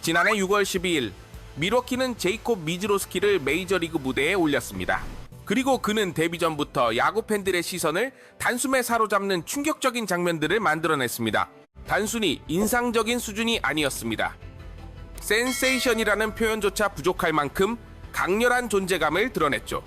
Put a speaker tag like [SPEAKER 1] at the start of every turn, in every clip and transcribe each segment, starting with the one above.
[SPEAKER 1] 지난해 6월 12일 밀워키는 제이콥 미즈로스키를 메이저리그 무대에 올렸습니다. 그리고 그는 데뷔 전부터 야구 팬들의 시선을 단숨에 사로잡는 충격적인 장면들을 만들어냈습니다. 단순히 인상적인 수준이 아니었습니다. 센세이션이라는 표현조차 부족할 만큼 강렬한 존재감을 드러냈죠.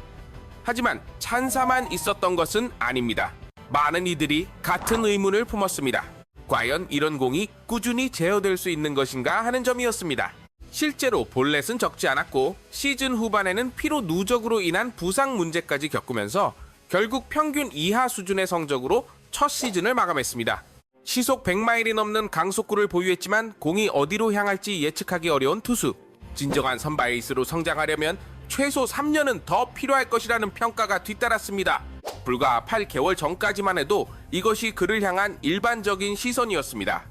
[SPEAKER 1] 하지만 찬사만 있었던 것은 아닙니다. 많은 이들이 같은 의문을 품었습니다. 과연 이런 공이 꾸준히 제어될 수 있는 것인가 하는 점이었습니다. 실제로 볼넷은 적지 않았고 시즌 후반에는 피로 누적으로 인한 부상 문제까지 겪으면서 결국 평균 이하 수준의 성적으로 첫 시즌을 마감했습니다. 시속 100마일이 넘는 강속구를 보유했지만 공이 어디로 향할지 예측하기 어려운 투수. 진정한 선발 에이스로 성장하려면 최소 3년은 더 필요할 것이라는 평가가 뒤따랐습니다. 불과 8개월 전까지만 해도 이것이 그를 향한 일반적인 시선이었습니다.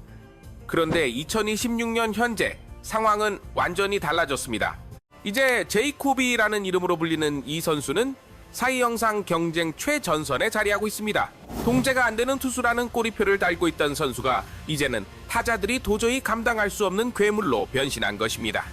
[SPEAKER 1] 그런데 2026년 현재 상황은 완전히 달라졌습니다. 이제 제이콥이라는 이름으로 불리는 이 선수는 사이 영상 경쟁 최전선에 자리하고 있습니다. 통제가 안 되는 투수라는 꼬리표를 달고 있던 선수가 이제는 타자들이 도저히 감당할 수 없는 괴물로 변신한 것입니다.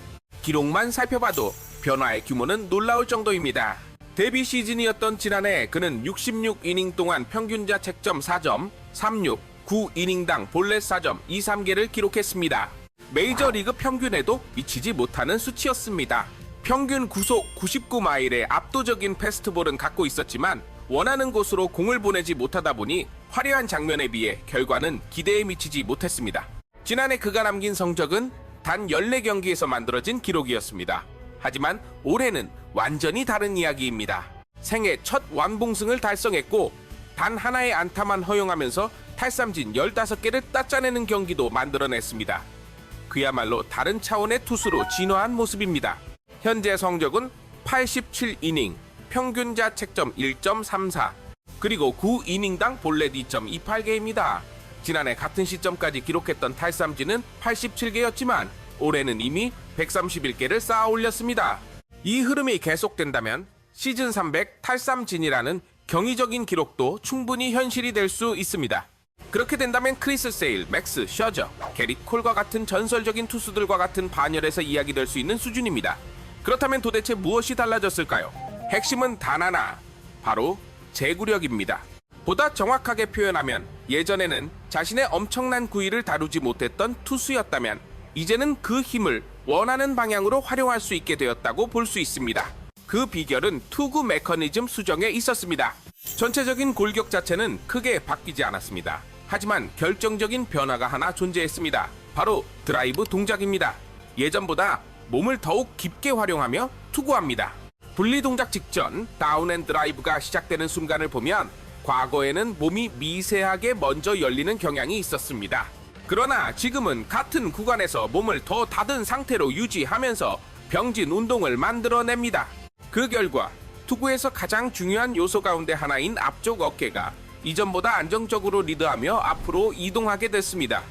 [SPEAKER 1] 기록만 살펴봐도 변화의 규모는 놀라울 정도입니다. 데뷔 시즌이었던 지난해 그는 66이닝 동안 평균 자책점 4점, 36, 9이닝당 볼넷 4점, 23개를 기록했습니다. 메이저리그 평균에도 미치지 못하는 수치였습니다. 평균 구속 99마일의 압도적인 패스트볼은 갖고 있었지만 원하는 곳으로 공을 보내지 못하다 보니 화려한 장면에 비해 결과는 기대에 미치지 못했습니다. 지난해 그가 남긴 성적은 단 14경기에서 만들어진 기록이었습니다. 하지만 올해는 완전히 다른 이야기입니다. 생애 첫 완봉승을 달성했고 단 하나의 안타만 허용하면서 탈삼진 15개를 따짜내는 경기도 만들어냈습니다. 그야말로 다른 차원의 투수로 진화한 모습입니다. 현재 성적은 87이닝, 평균 자책점 1.34, 그리고 9이닝당 볼넷 2.28개입니다. 지난해 같은 시점까지 기록했던 탈삼진은 87개였지만 올해는 이미 131개를 쌓아 올렸습니다. 이 흐름이 계속된다면 시즌 300 탈삼진이라는 경이적인 기록도 충분히 현실이 될 수 있습니다. 그렇게 된다면 크리스 세일, 맥스 셔저, 게릿 콜과 같은 전설적인 투수들과 같은 반열에서 이야기될 수 있는 수준입니다. 그렇다면 도대체 무엇이 달라졌을까요? 핵심은 단 하나, 바로 제구력입니다. 보다 정확하게 표현하면 예전에는 자신의 엄청난 구위를 다루지 못했던 투수였다면 이제는 그 힘을 원하는 방향으로 활용할 수 있게 되었다고 볼 수 있습니다. 그 비결은 투구 메커니즘 수정에 있었습니다. 전체적인 골격 자체는 크게 바뀌지 않았습니다. 하지만 결정적인 변화가 하나 존재했습니다. 바로 드라이브 동작입니다. 예전보다 몸을 더욱 깊게 활용하며 투구합니다. 분리 동작 직전 다운앤드라이브가 시작되는 순간을 보면 과거에는 몸이 미세하게 먼저 열리는 경향이 있었습니다. 그러나 지금은 같은 구간에서 몸을 더 닫은 상태로 유지하면서 병진 운동을 만들어냅니다. 그 결과 투구에서 가장 중요한 요소 가운데 하나인 앞쪽 어깨가 이전보다 안정적으로 리드하며 앞으로 이동하게 됐습니다.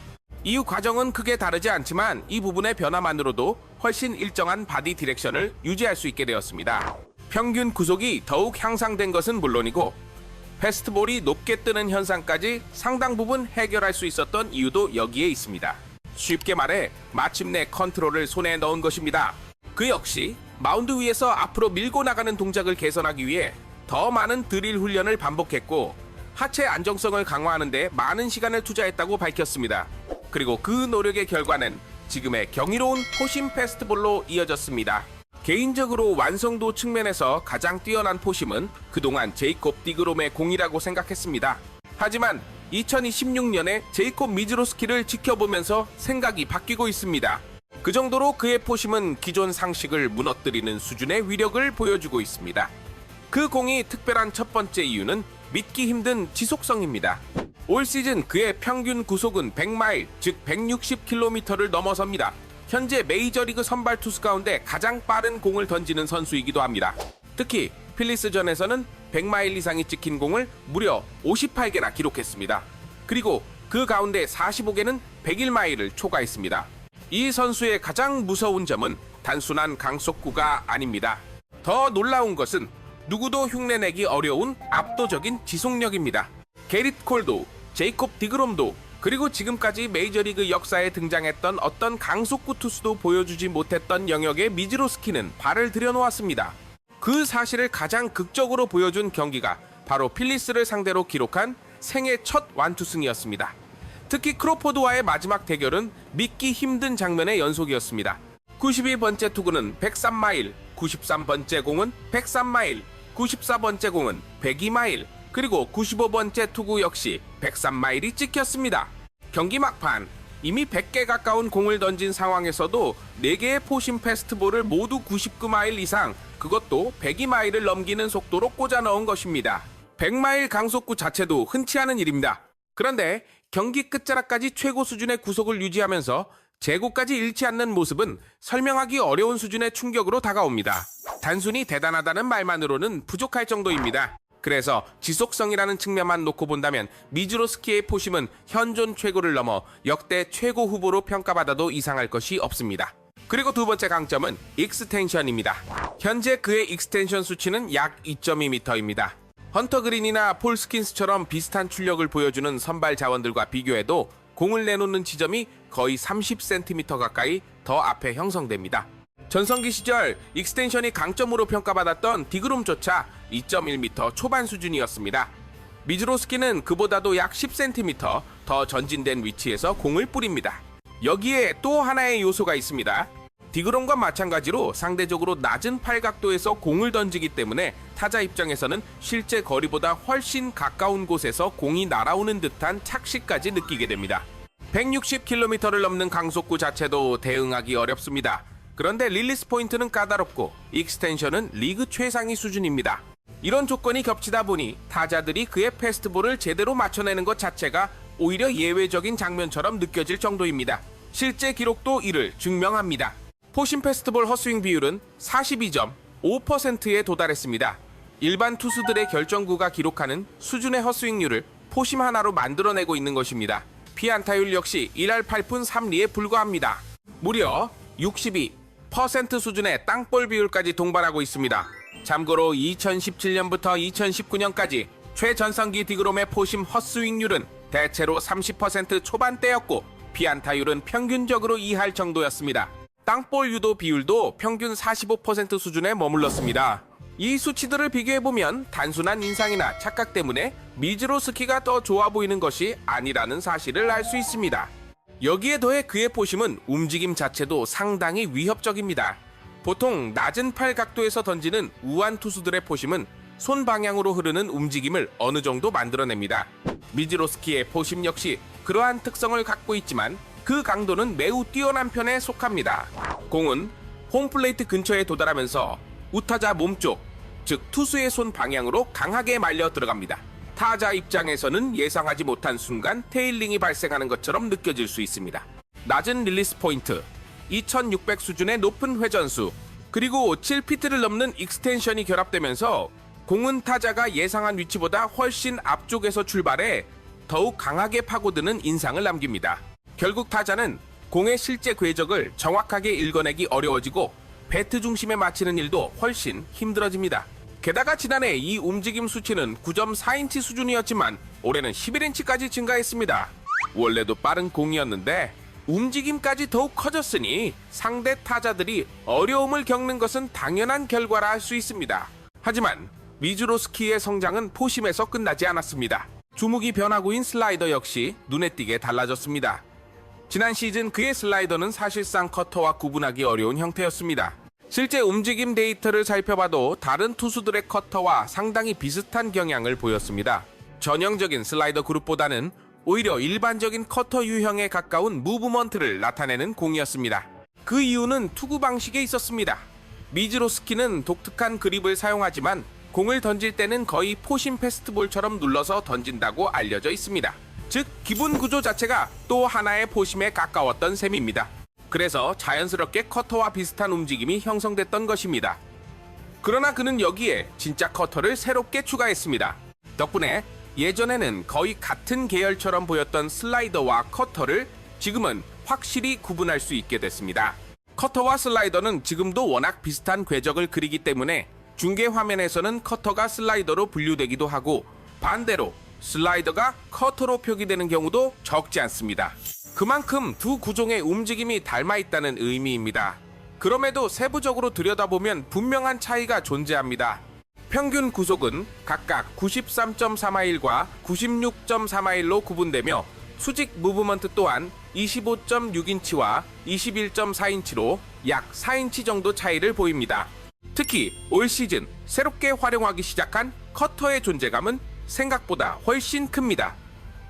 [SPEAKER 1] 이후 과정은 크게 다르지 않지만 이 부분의 변화만으로도 훨씬 일정한 바디 디렉션을 유지할 수 있게 되었습니다. 평균 구속이 더욱 향상된 것은 물론이고 패스트볼이 높게 뜨는 현상까지 상당 부분 해결할 수 있었던 이유도 여기에 있습니다. 쉽게 말해 마침내 컨트롤을 손에 넣은 것입니다. 그 역시 마운드 위에서 앞으로 밀고 나가는 동작을 개선하기 위해 더 많은 드릴 훈련을 반복했고 하체 안정성을 강화하는 데 많은 시간을 투자했다고 밝혔습니다. 그리고 그 노력의 결과는 지금의 경이로운 포심 패스트볼로 이어졌습니다. 개인적으로 완성도 측면에서 가장 뛰어난 포심은 그동안 제이콥 디그롬의 공이라고 생각했습니다. 하지만 2026년에 제이콥 미즈로스키를 지켜보면서 생각이 바뀌고 있습니다. 그 정도로 그의 포심은 기존 상식을 무너뜨리는 수준의 위력을 보여주고 있습니다. 그 공이 특별한 첫 번째 이유는 믿기 힘든 지속성입니다. 올 시즌 그의 평균 구속은 100마일, 즉 160km를 넘어섭니다. 현재 메이저리그 선발 투수 가운데 가장 빠른 공을 던지는 선수이기도 합니다. 특히 필리스전에서는 100마일 이상이 찍힌 공을 무려 58개나 기록했습니다. 그리고 그 가운데 45개는 101마일을 초과했습니다. 이 선수의 가장 무서운 점은 단순한 강속구가 아닙니다. 더 놀라운 것은 누구도 흉내내기 어려운 압도적인 지속력입니다. 게릿 콜도 제이콥 디그롬도 그리고 지금까지 메이저리그 역사에 등장했던 어떤 강속구 투수도 보여주지 못했던 영역에 미즈로스키는 발을 들여놓았습니다. 그 사실을 가장 극적으로 보여준 경기가 바로 필리스를 상대로 기록한 생애 첫 완투승이었습니다. 특히 크로포드와의 마지막 대결은 믿기 힘든 장면의 연속이었습니다. 92번째 투구는 103마일, 93번째 공은 103마일, 94번째 공은 102마일, 그리고 95번째 투구 역시 103마일이 찍혔습니다. 경기 막판, 이미 100개 가까운 공을 던진 상황에서도 4개의 포심 패스트볼을 모두 99마일 이상, 그것도 102마일을 넘기는 속도로 꽂아 넣은 것입니다. 100마일 강속구 자체도 흔치 않은 일입니다. 그런데 경기 끝자락까지 최고 수준의 구속을 유지하면서 제구까지 잃지 않는 모습은 설명하기 어려운 수준의 충격으로 다가옵니다. 단순히 대단하다는 말만으로는 부족할 정도입니다. 그래서 지속성이라는 측면만 놓고 본다면 미즈로스키의 포심은 현존 최고를 넘어 역대 최고 후보로 평가받아도 이상할 것이 없습니다. 그리고 두 번째 강점은 익스텐션입니다. 현재 그의 익스텐션 수치는 약 2.2m입니다. 헌터 그린이나 폴 스킨스처럼 비슷한 출력을 보여주는 선발 자원들과 비교해도 공을 내놓는 지점이 거의 30cm 가까이 더 앞에 형성됩니다. 전성기 시절 익스텐션이 강점으로 평가받았던 디그롬조차 2.1m 초반 수준이었습니다. 미즈로스키는 그보다도 약 10cm 더 전진된 위치에서 공을 뿌립니다. 여기에 또 하나의 요소가 있습니다. 디그롬과 마찬가지로 상대적으로 낮은 팔각도에서 공을 던지기 때문에 타자 입장에서는 실제 거리보다 훨씬 가까운 곳에서 공이 날아오는 듯한 착시까지 느끼게 됩니다. 160km를 넘는 강속구 자체도 대응하기 어렵습니다. 그런데 릴리스 포인트는 까다롭고 익스텐션은 리그 최상위 수준입니다. 이런 조건이 겹치다 보니 타자들이 그의 패스트볼을 제대로 맞춰내는 것 자체가 오히려 예외적인 장면처럼 느껴질 정도입니다. 실제 기록도 이를 증명합니다. 포심 패스트볼 헛스윙 비율은 42.5%에 도달했습니다. 일반 투수들의 결정구가 기록하는 수준의 헛스윙률을 포심 하나로 만들어내고 있는 것입니다. 피안타율 역시 1할 8푼 3리에 불과합니다. 무려 62% 수준의 땅볼 비율까지 동반하고 있습니다. 참고로 2017년부터 2019년까지 최전성기 디그롬의 포심 헛스윙률은 대체로 30% 초반대였고 피안타율은 평균적으로 2할 정도였습니다. 땅볼 유도 비율도 평균 45% 수준에 머물렀습니다. 이 수치들을 비교해보면 단순한 인상이나 착각 때문에 미즈로스키가 더 좋아 보이는 것이 아니라는 사실을 알 수 있습니다. 여기에 더해 그의 포심은 움직임 자체도 상당히 위협적입니다. 보통 낮은 팔 각도에서 던지는 우완 투수들의 포심은 손 방향으로 흐르는 움직임을 어느 정도 만들어냅니다. 미즈로스키의 포심 역시 그러한 특성을 갖고 있지만 그 강도는 매우 뛰어난 편에 속합니다. 공은 홈플레이트 근처에 도달하면서 우타자 몸쪽, 즉 투수의 손 방향으로 강하게 말려 들어갑니다. 타자 입장에서는 예상하지 못한 순간 테일링이 발생하는 것처럼 느껴질 수 있습니다. 낮은 릴리스 포인트, 2600 수준의 높은 회전수, 그리고 7피트를 넘는 익스텐션이 결합되면서 공은 타자가 예상한 위치보다 훨씬 앞쪽에서 출발해 더욱 강하게 파고드는 인상을 남깁니다. 결국 타자는 공의 실제 궤적을 정확하게 읽어내기 어려워지고 배트 중심에 맞히는 일도 훨씬 힘들어집니다. 게다가 지난해 이 움직임 수치는 9.4인치 수준이었지만 올해는 11인치까지 증가했습니다. 원래도 빠른 공이었는데 움직임까지 더욱 커졌으니 상대 타자들이 어려움을 겪는 것은 당연한 결과라 할 수 있습니다. 하지만 미즈로스키의 성장은 포심에서 끝나지 않았습니다. 주무기 변화구인 슬라이더 역시 눈에 띄게 달라졌습니다. 지난 시즌 그의 슬라이더는 사실상 커터와 구분하기 어려운 형태였습니다. 실제 움직임 데이터를 살펴봐도 다른 투수들의 커터와 상당히 비슷한 경향을 보였습니다. 전형적인 슬라이더 그룹보다는 오히려 일반적인 커터 유형에 가까운 무브먼트를 나타내는 공이었습니다. 그 이유는 투구 방식에 있었습니다. 미즈로스키는 독특한 그립을 사용하지만 공을 던질 때는 거의 포심 패스트볼처럼 눌러서 던진다고 알려져 있습니다. 즉 기본 구조 자체가 또 하나의 포심에 가까웠던 셈입니다. 그래서 자연스럽게 커터와 비슷한 움직임이 형성됐던 것입니다. 그러나 그는 여기에 진짜 커터를 새롭게 추가했습니다. 덕분에 예전에는 거의 같은 계열처럼 보였던 슬라이더와 커터를 지금은 확실히 구분할 수 있게 됐습니다. 커터와 슬라이더는 지금도 워낙 비슷한 궤적을 그리기 때문에 중계 화면에서는 커터가 슬라이더로 분류되기도 하고 반대로 슬라이더가 커터로 표기되는 경우도 적지 않습니다. 그만큼 두 구종의 움직임이 닮아 있다는 의미입니다. 그럼에도 세부적으로 들여다보면 분명한 차이가 존재합니다. 평균 구속은 각각 93.3마일과 96.4마일로 구분되며 수직 무브먼트 또한 25.6인치와 21.4인치로 약 4인치 정도 차이를 보입니다. 특히 올 시즌 새롭게 활용하기 시작한 커터의 존재감은 생각보다 훨씬 큽니다.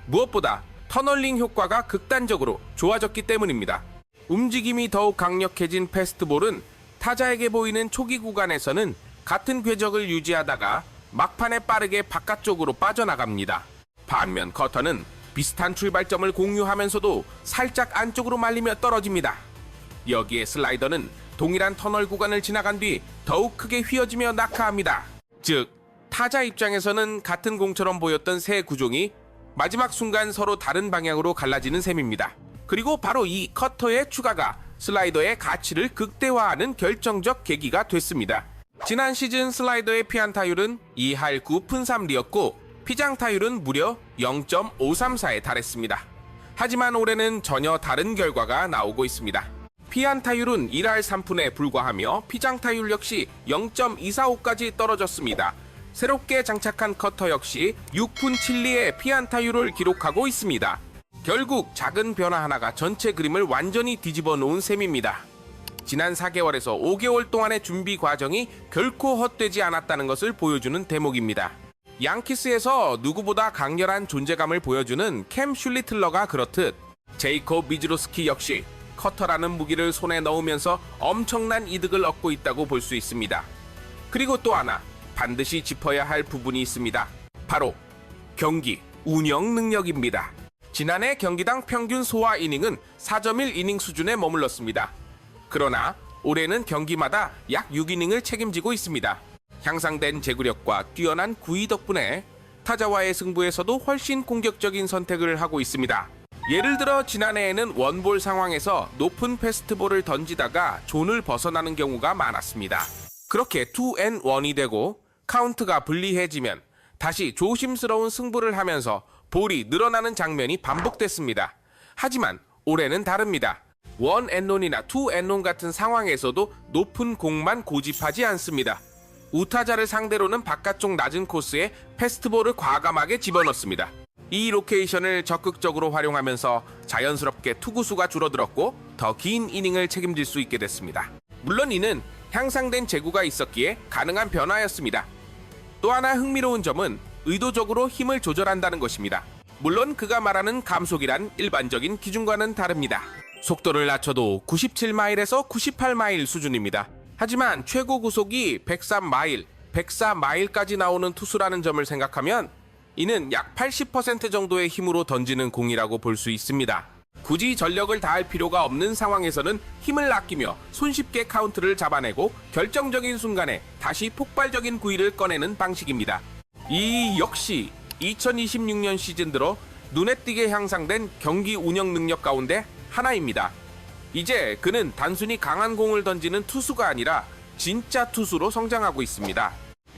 [SPEAKER 1] 무엇보다 터널링 효과가 극단적으로 좋아졌기 때문입니다. 움직임이 더욱 강력해진 패스트볼은 타자에게 보이는 초기 구간에서는 같은 궤적을 유지하다가 막판에 빠르게 바깥쪽으로 빠져나갑니다. 반면 커터는 비슷한 출발점을 공유하면서도 살짝 안쪽으로 말리며 떨어집니다. 여기에 슬라이더는 동일한 터널 구간을 지나간 뒤 더욱 크게 휘어지며 낙하합니다. 즉, 타자 입장에서는 같은 공처럼 보였던 세 구종이 마지막 순간 서로 다른 방향으로 갈라지는 셈입니다. 그리고 바로 이 커터의 추가가 슬라이더의 가치를 극대화하는 결정적 계기가 됐습니다. 지난 시즌 슬라이더의 피안타율은 2할 9푼 3리였고 피장타율은 무려 0.534에 달했습니다. 하지만 올해는 전혀 다른 결과가 나오고 있습니다. 피안타율은 1할 3푼에 불과하며 피장타율 역시 0.245까지 떨어졌습니다. 새롭게 장착한 커터 역시 6푼 7리의 피안타율을 기록하고 있습니다. 결국 작은 변화 하나가 전체 그림을 완전히 뒤집어 놓은 셈입니다. 지난 4개월에서 5개월 동안의 준비 과정이 결코 헛되지 않았다는 것을 보여주는 대목입니다. 양키스에서 누구보다 강렬한 존재감을 보여주는 캠 슐리틀러가 그렇듯 제이콥 미즈로스키 역시 커터라는 무기를 손에 넣으면서 엄청난 이득을 얻고 있다고 볼 수 있습니다. 그리고 또 하나 반드시 짚어야 할 부분이 있습니다. 바로 경기 운영 능력입니다. 지난해 경기당 평균 소화 이닝은 4.1이닝 수준에 머물렀습니다. 그러나 올해는 경기마다 약 6이닝을 책임지고 있습니다. 향상된 제구력과 뛰어난 구위 덕분에 타자와의 승부에서도 훨씬 공격적인 선택을 하고 있습니다. 예를 들어 지난해에는 원볼 상황에서 높은 패스트볼을 던지다가 존을 벗어나는 경우가 많았습니다. 그렇게 2&1이 되고 카운트가 불리해지면 다시 조심스러운 승부를 하면서 볼이 늘어나는 장면이 반복됐습니다. 하지만 올해는 다릅니다. 1&1이나 2&1 같은 상황에서도 높은 공만 고집하지 않습니다. 우타자를 상대로는 바깥쪽 낮은 코스에 패스트볼을 과감하게 집어넣습니다. 이 로케이션을 적극적으로 활용하면서 자연스럽게 투구수가 줄어들었고 더 긴 이닝을 책임질 수 있게 됐습니다. 물론 이는 향상된 제구가 있었기에 가능한 변화였습니다. 또 하나 흥미로운 점은 의도적으로 힘을 조절한다는 것입니다. 물론 그가 말하는 감속이란 일반적인 기준과는 다릅니다. 속도를 낮춰도 97마일에서 98마일 수준입니다. 하지만 최고 구속이 103마일, 104마일까지 나오는 투수라는 점을 생각하면 이는 약 80% 정도의 힘으로 던지는 공이라고 볼 수 있습니다. 굳이 전력을 다할 필요가 없는 상황에서는 힘을 아끼며 손쉽게 카운트를 잡아내고 결정적인 순간에 다시 폭발적인 구위를 꺼내는 방식입니다. 이 역시 2026년 시즌 들어 눈에 띄게 향상된 경기 운영 능력 가운데 하나입니다. 이제 그는 단순히 강한 공을 던지는 투수가 아니라 진짜 투수로 성장하고 있습니다.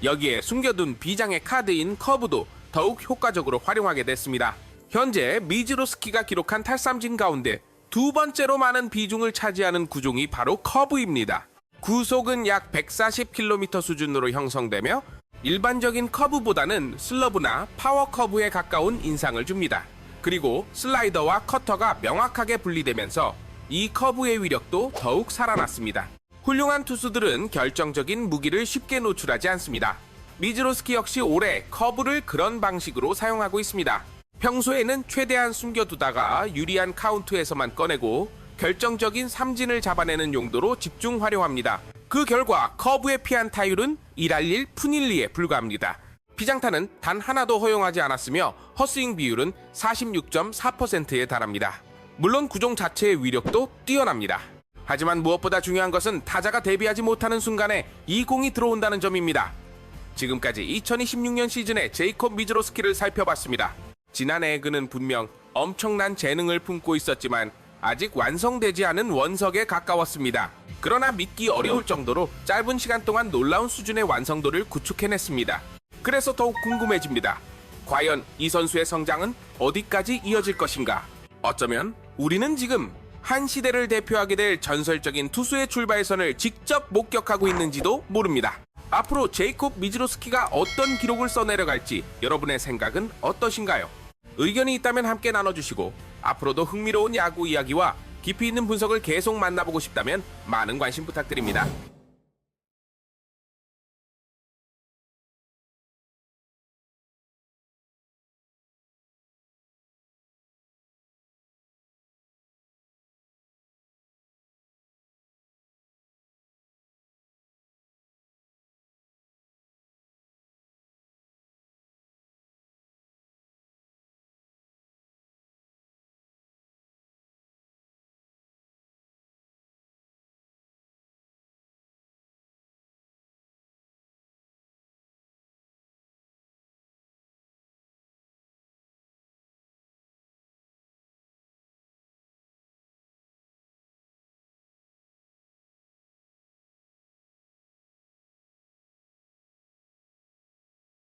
[SPEAKER 1] 여기에 숨겨둔 비장의 카드인 커브도 더욱 효과적으로 활용하게 됐습니다. 현재 미즈로스키가 기록한 탈삼진 가운데 두 번째로 많은 비중을 차지하는 구종이 바로 커브입니다. 구속은 약 140km 수준으로 형성되며 일반적인 커브보다는 슬러브나 파워 커브에 가까운 인상을 줍니다. 그리고 슬라이더와 커터가 명확하게 분리되면서 이 커브의 위력도 더욱 살아났습니다. 훌륭한 투수들은 결정적인 무기를 쉽게 노출하지 않습니다. 미즈로스키 역시 올해 커브를 그런 방식으로 사용하고 있습니다. 평소에는 최대한 숨겨두다가 유리한 카운트에서만 꺼내고 결정적인 삼진을 잡아내는 용도로 집중 활용합니다. 그 결과 커브의 피안타율은 1할 1, 푼1리에 불과합니다. 피장타는 단 하나도 허용하지 않았으며 헛스윙 비율은 46.4%에 달합니다. 물론 구종 자체의 위력도 뛰어납니다. 하지만 무엇보다 중요한 것은 타자가 대비하지 못하는 순간에 이 공이 들어온다는 점입니다. 지금까지 2026년 시즌의 제이콥 미즈로스키를 살펴봤습니다. 지난해 그는 분명 엄청난 재능을 품고 있었지만 아직 완성되지 않은 원석에 가까웠습니다. 그러나 믿기 어려울 정도로 짧은 시간 동안 놀라운 수준의 완성도를 구축해냈습니다. 그래서 더욱 궁금해집니다. 과연 이 선수의 성장은 어디까지 이어질 것인가? 어쩌면 우리는 지금 한 시대를 대표하게 될 전설적인 투수의 출발선을 직접 목격하고 있는지도 모릅니다. 앞으로 제이콥 미즈로스키가 어떤 기록을 써내려갈지 여러분의 생각은 어떠신가요? 의견이 있다면 함께 나눠주시고 앞으로도 흥미로운 야구 이야기와 깊이 있는 분석을 계속 만나보고 싶다면 많은 관심 부탁드립니다.